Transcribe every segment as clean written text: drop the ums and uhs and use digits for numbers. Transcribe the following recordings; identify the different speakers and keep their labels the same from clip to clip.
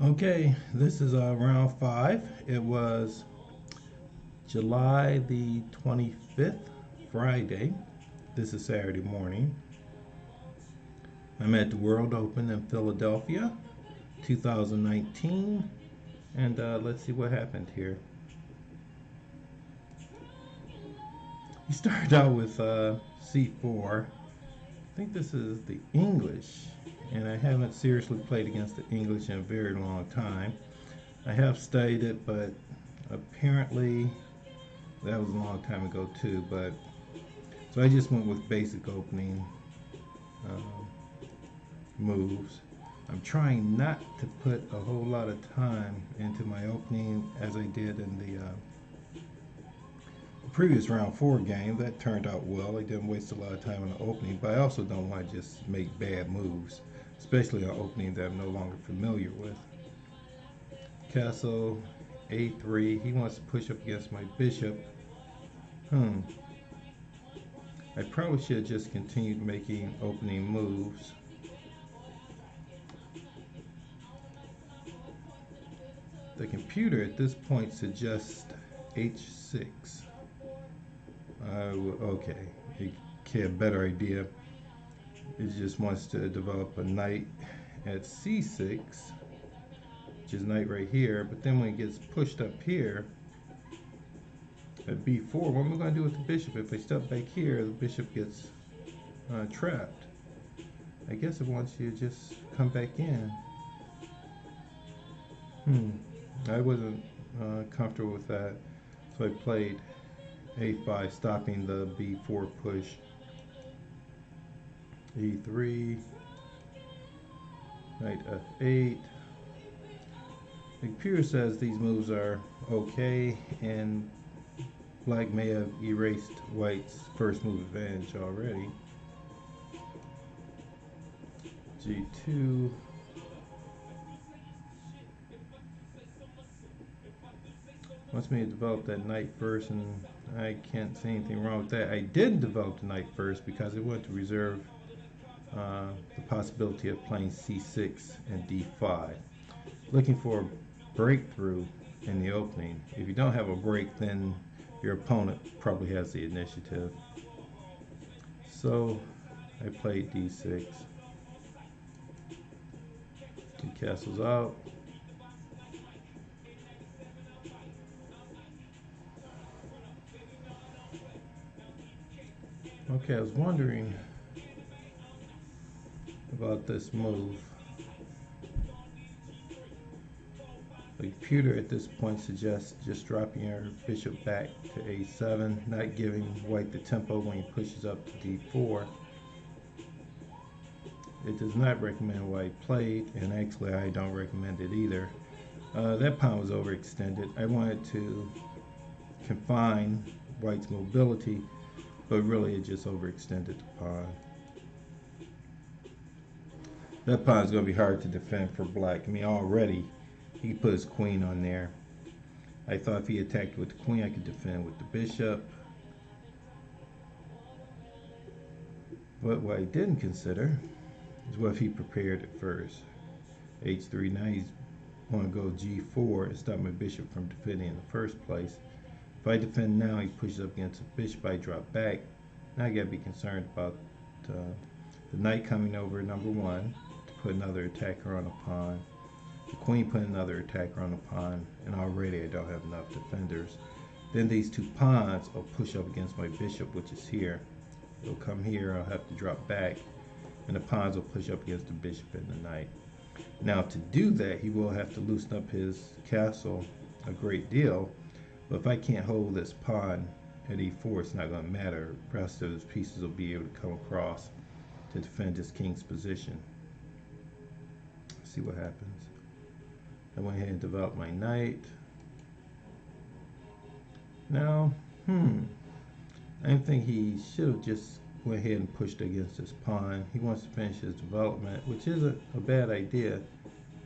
Speaker 1: Okay, this is round five. It was July the 25th, Friday. This is Saturday morning. I'm at the World Open in Philadelphia, 2019. And let's see what happened here. He started out with C4. I think this is the English, and I haven't seriously played against the English in a very long time. I have studied it, but apparently that was a long time ago too. But so I just went with basic opening um, moves. I'm trying not to put a whole lot of time into my opening as I did in the previous round four game. That turned out well. I didn't waste a lot of time on the opening, but I also don't want to just make bad moves, especially on opening that I'm no longer familiar with. Castle A3. He wants to push up against my bishop. Hmm. I probably should have just continued making opening moves. The computer at this point suggests H6. Okay, it get a better idea. It just wants to develop a knight at C6, which is knight right here. But then when it gets pushed up here at B4, what am I going to do with the bishop? If I step back here, the bishop gets trapped. I guess it wants you to just come back in. I wasn't comfortable with that, so I played A5, stopping the B4 push. E3, knight F8. The computer says these moves are okay, and black may have erased white's first move advantage already. G2. Wants me to develop that knight first, and I can't see anything wrong with that. I did develop the knight first because I wanted to reserve the possibility of playing C6 and D5. Looking for a breakthrough in the opening. If you don't have a break, then your opponent probably has the initiative. So I played D6. Two castles out. Okay, I was wondering about this move. The computer at this point suggests just dropping your bishop back to A7, not giving white the tempo when he pushes up to D4. It does not recommend white played, and actually I don't recommend it either. That pawn was overextended. I wanted to confine white's mobility, but really it just overextended the pawn. That pawn is going to be hard to defend for black. I mean, already he put his queen on there. I thought if he attacked with the queen, I could defend with the bishop. But what I didn't consider is what if he prepared it first. H3, now he's going to go G4 and stop my bishop from defending in the first place. If I defend now, he pushes up against the bishop, I drop back. Now I got to be concerned about the knight coming over, number one, to put another attacker on a pawn. The queen put another attacker on the pawn, and already I don't have enough defenders. Then these two pawns will push up against my bishop, which is here. It'll come here, I'll have to drop back, and the pawns will push up against the bishop and the knight. Now to do that, he will have to loosen up his castle a great deal, but if I can't hold this pawn at E4, it's not going to matter. The rest of his pieces will be able to come across to defend his king's position. Let's see what happens. I went ahead and developed my knight. Now, I think he should have just went ahead and pushed against his pawn. He wants to finish his development, which is a bad idea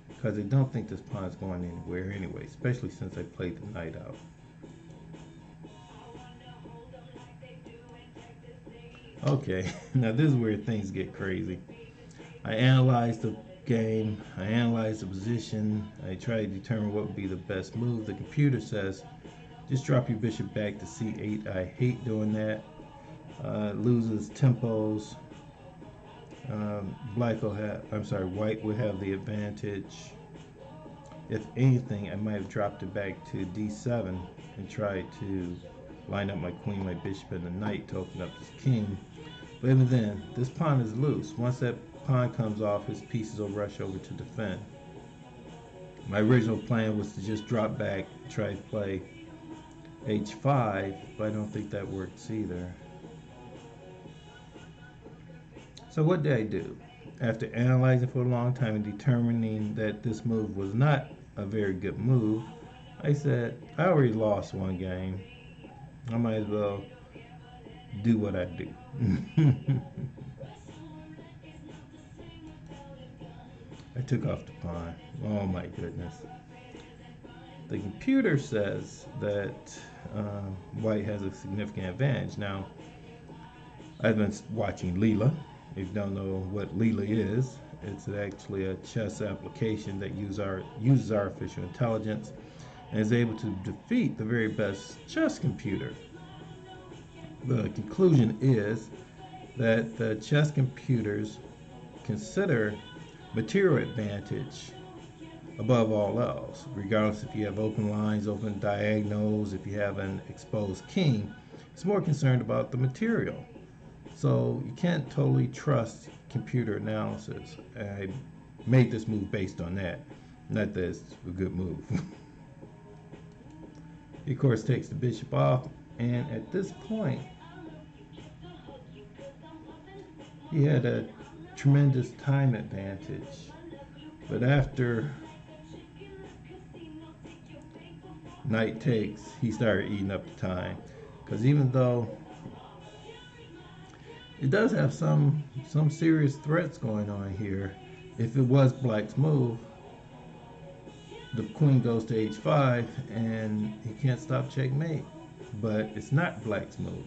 Speaker 1: because I don't think this pawn is going anywhere anyway, especially since I played the knight out. Okay, now this is where things get crazy. I analyzed the game, I analyze the position, I try to determine what would be the best move. The computer says, just drop your bishop back to c8. I hate doing that. Loses tempos. White would have the advantage. If anything, I might have dropped it back to d7 and tried to line up my queen, my bishop, and the knight to open up this king. But even then, this pawn is loose. Once that pawn comes off, his pieces will rush over to defend. My original plan was to just drop back, try to play h5, but I don't think that works either. So what did I do? After analyzing for a long time and determining that this move was not a very good move, I said, I already lost one game. I might as well do what I do. I took off the pawn. Oh my goodness. The computer says that white has a significant advantage. Now, I've been watching Leela. If you don't know what Leela is, it's actually a chess application that uses artificial intelligence and is able to defeat the very best chess computer. The conclusion is that the chess computers consider material advantage above all else, regardless if you have open lines, open diagonals, if you have an exposed king. It's more concerned about the material. So you can't totally trust computer analysis. I made this move based on that. Not that it's a good move. He, of course, takes the bishop off, and at this point, he had a tremendous time advantage. But after knight takes, he started eating up the time. Because even though it does have some serious threats going on here, if it was black's move, the queen goes to h5 and he can't stop checkmate. But it's not black's move.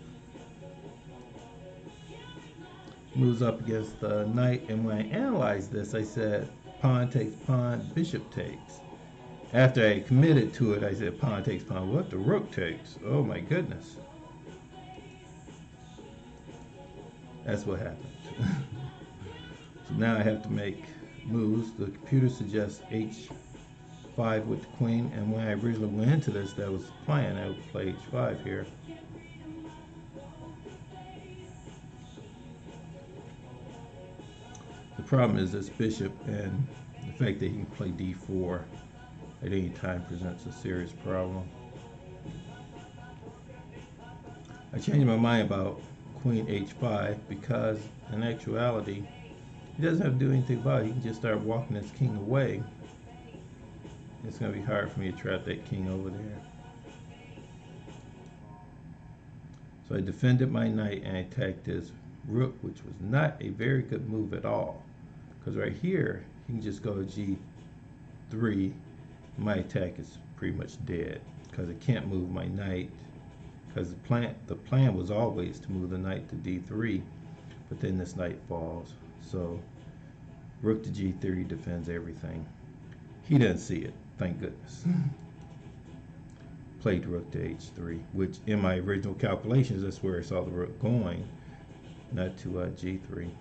Speaker 1: Moves up against the knight, and when I analyzed this, I said pawn takes pawn, bishop takes. After I committed to it, I said pawn takes pawn. What? The rook takes. Oh my goodness. That's what happened. So now I have to make moves. The computer suggests h5 with the queen, and when I originally went into this, that was the plan. I would play h5 here. The problem is this bishop, and the fact that he can play d4 at any time presents a serious problem. I changed my mind about queen h5 because in actuality he doesn't have to do anything about it. He can just start walking his king away. It's going to be hard for me to trap that king over there. So I defended my knight and attacked his rook, which was not a very good move at all. Because right here, he can just go to g3. My attack is pretty much dead because I can't move my knight. Because the plan was always to move the knight to d3, but then this knight falls. So rook to g3 defends everything. He doesn't see it, thank goodness. Played rook to h3, which in my original calculations, that's where I saw the rook going, not to g3.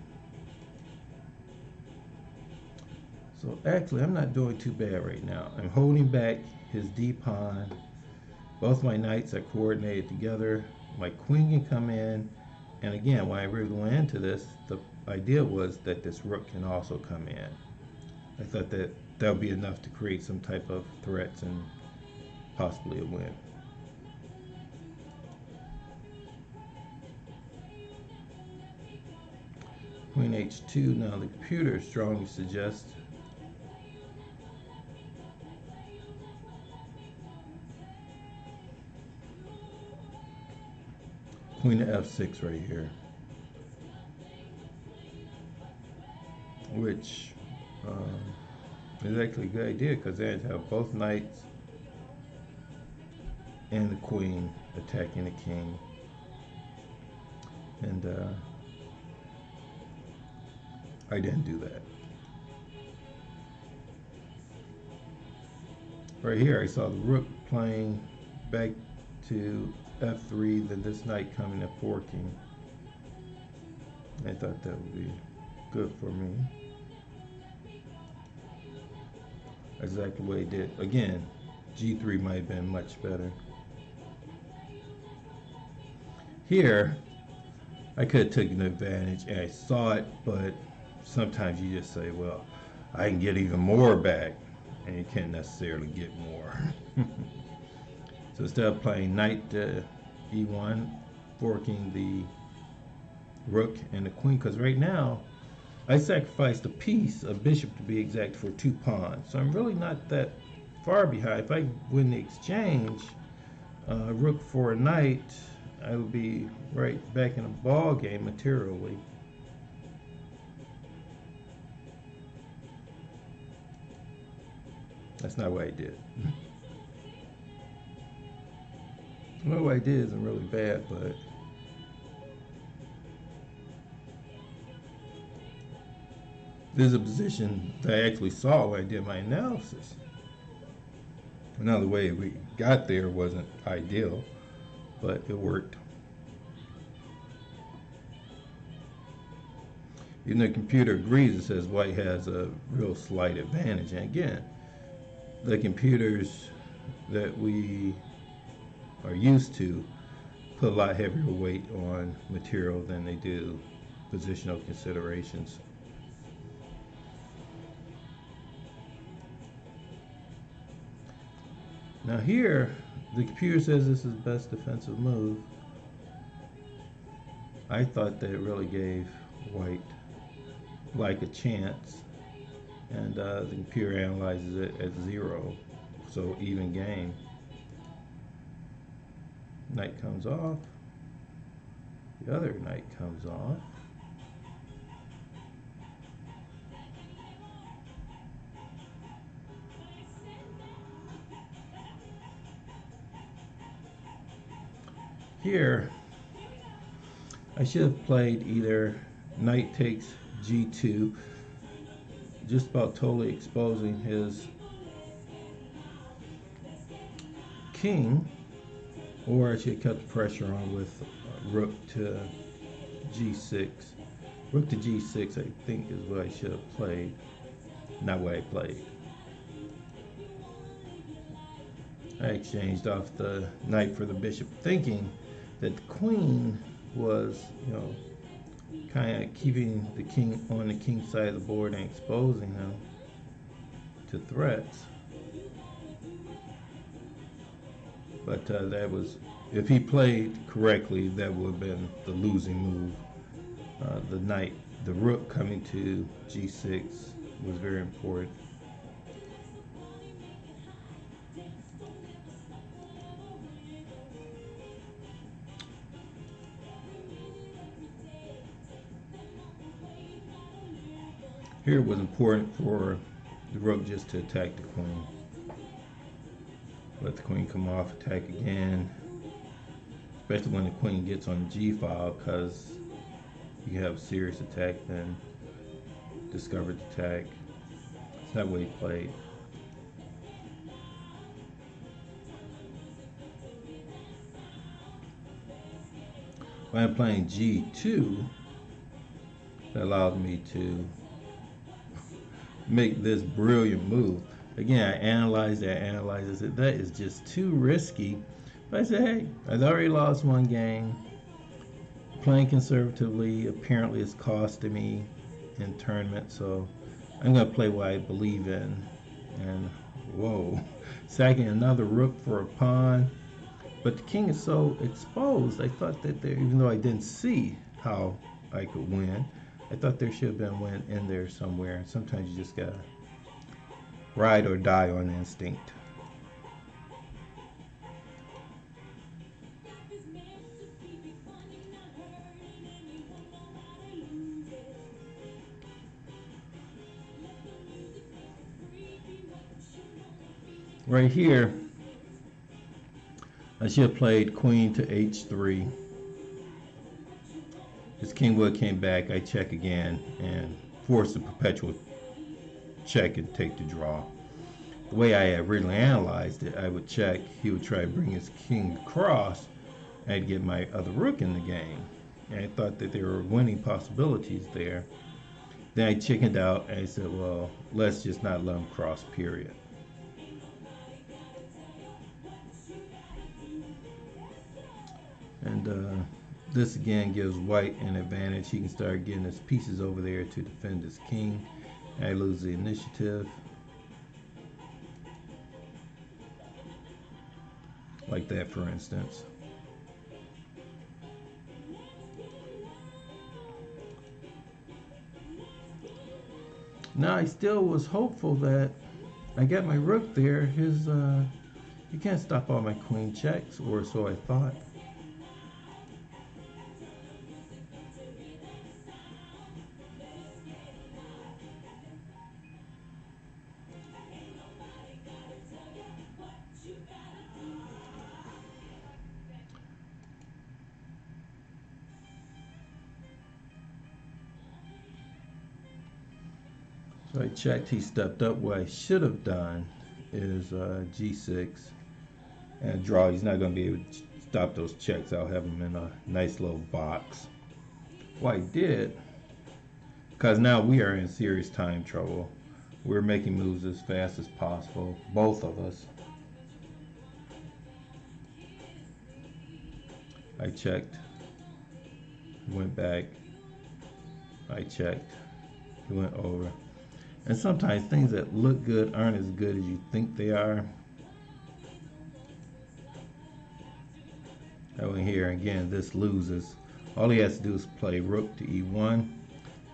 Speaker 1: So actually, I'm not doing too bad right now. I'm holding back his d-pawn. Both my knights are coordinated together. My queen can come in. And again, when I really went into this, the idea was that this rook can also come in. I thought that would be enough to create some type of threats and possibly a win. Queen h2. Now the computer strongly suggests queen to f6 right here, which is actually a good idea because then you have both knights and the queen attacking the king. And I didn't do that. Right here, I saw the rook playing back to f3, then this knight coming to forking. I thought that would be good for me. Exactly what he did. Again, g3 might have been much better. Here, I could have taken advantage, and I saw it, but sometimes you just say, well, I can get even more back, and you can't necessarily get more. So instead of playing knight to e1, forking the rook and the queen, because right now I sacrificed a piece, a bishop to be exact, for 2 pawns. So I'm really not that far behind. If I win the exchange, rook for a knight, I would be right back in the ball game materially. That's not what I did. Well, what I did isn't really bad, but this is a position that I actually saw when I did my analysis. Another way we got there wasn't ideal, but it worked. Even the computer agrees, it says white has a real slight advantage. And again, the computers that we are used to put a lot heavier weight on material than they do positional considerations. Now here, the computer says this is the best defensive move. I thought that it really gave white like a chance, and the computer analyzes it at 0, so even game. Knight comes off, the other knight comes off. Here, I should have played either knight takes g2, just about totally exposing his king, or I should cut the pressure on with rook to g6. Rook to g6, I think, is what I should have played, not what I played. I exchanged off the knight for the bishop, thinking that the queen was, kind of keeping the king on the king side of the board and exposing him to threats. But that was, if he played correctly, that would have been the losing move. The rook coming to g6 was very important. Here it was important for the rook just to attack the queen. Let the queen come off, attack again, especially when the queen gets on the g-file, because you have serious attack, then discovered attack. It's not what he played. When I'm playing g2, that allowed me to make this brilliant move. Again, I analyzed it, I said, that is just too risky. But I said, hey, I've already lost one game. Playing conservatively apparently is costing me in tournament, so I'm going to play what I believe in. And whoa, sacking another rook for a pawn. But the king is so exposed, I thought that there, even though I didn't see how I could win, I thought there should have been a win in there somewhere. Sometimes you just gotta ride or die on instinct. Right here, I should have played queen to h3. His king would have came back, I check again, and force the perpetual check and take the draw. the way I originally analyzed it, I would check, he would try to bring his king across, and I'd get my other rook in the game. And I thought that there were winning possibilities there. Then I chickened out and I said, well, let's just not let him cross, period. And this again gives white an advantage. He can start getting his pieces over there to defend his king. And I lose the initiative. Like that, for instance. Now I still was hopeful that I got my rook there. He can't stop all my queen checks, or so I thought. So I checked, he stepped up. What I should have done is g6 and draw. He's not going to be able to stop those checks. I'll have him in a nice little box. What I did, because now we are in serious time trouble. We're making moves as fast as possible, both of us. I checked, went back, I checked, he went over. And sometimes things that look good aren't as good as you think they are. I went here again, this loses. All he has to do is play rook to e1.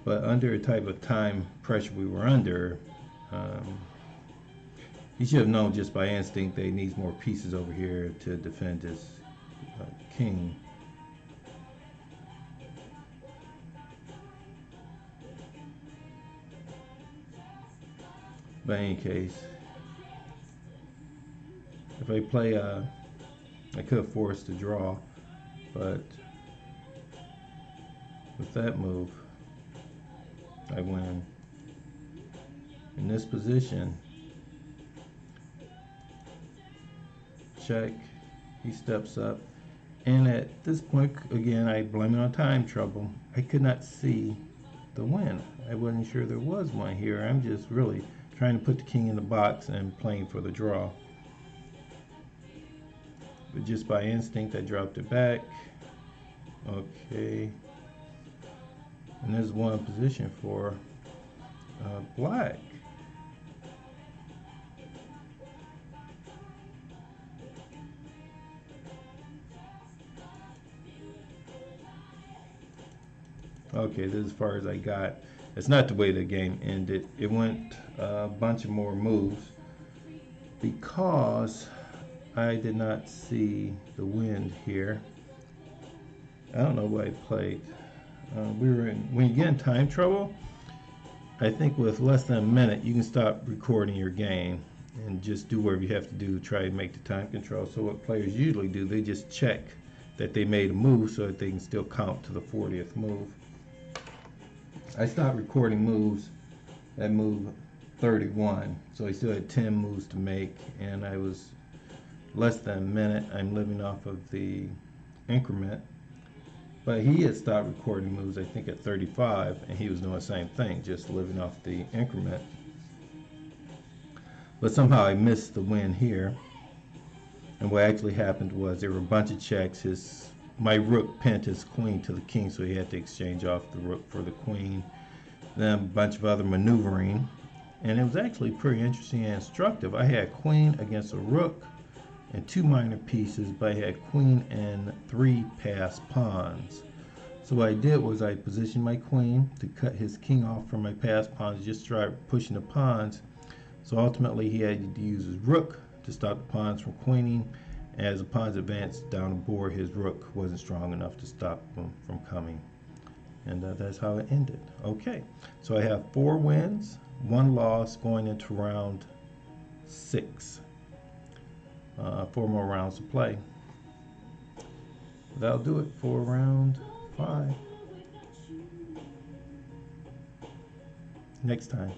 Speaker 1: But under the type of time pressure we were under, he should have known just by instinct that he needs more pieces over here to defend his king. But in any case, if I play, I could have forced a draw, but with that move, I win. In this position, check, he steps up, and at this point, again, I blame it on time trouble. I could not see the win. I wasn't sure there was one here. I'm just really trying to put the king in the box and playing for the draw. But just by instinct, I dropped it back. Okay. And there's one position for black. Okay, this is as far as I got. It's not the way the game ended. It went a bunch of more moves because I did not see the wind here. I don't know what I played. When you get in time trouble, I think with less than a minute, you can stop recording your game and just do whatever you have to do to try to make the time control. So what players usually do, they just check that they made a move so that they can still count to the 40th move. I stopped recording moves at move 31, so I still had 10 moves to make, and I was less than a minute. I'm living off of the increment, but he had stopped recording moves, I think, at 35, and he was doing the same thing, just living off the increment. But somehow I missed the win here, and what actually happened was there were a bunch of checks. My rook pinned his queen to the king, so he had to exchange off the rook for the queen. Then a bunch of other maneuvering, and it was actually pretty interesting and instructive. I had queen against a rook and 2 minor pieces, but I had queen and 3 passed pawns. So what I did was I positioned my queen to cut his king off from my passed pawns, just start pushing the pawns. So ultimately he had to use his rook to stop the pawns from queening. As the pawns advanced down the board, his rook wasn't strong enough to stop them from coming. And that's how it ended. Okay, so I have 4 wins, 1 loss going into round 6. 4 more rounds to play. That'll do it for round 5. Next time.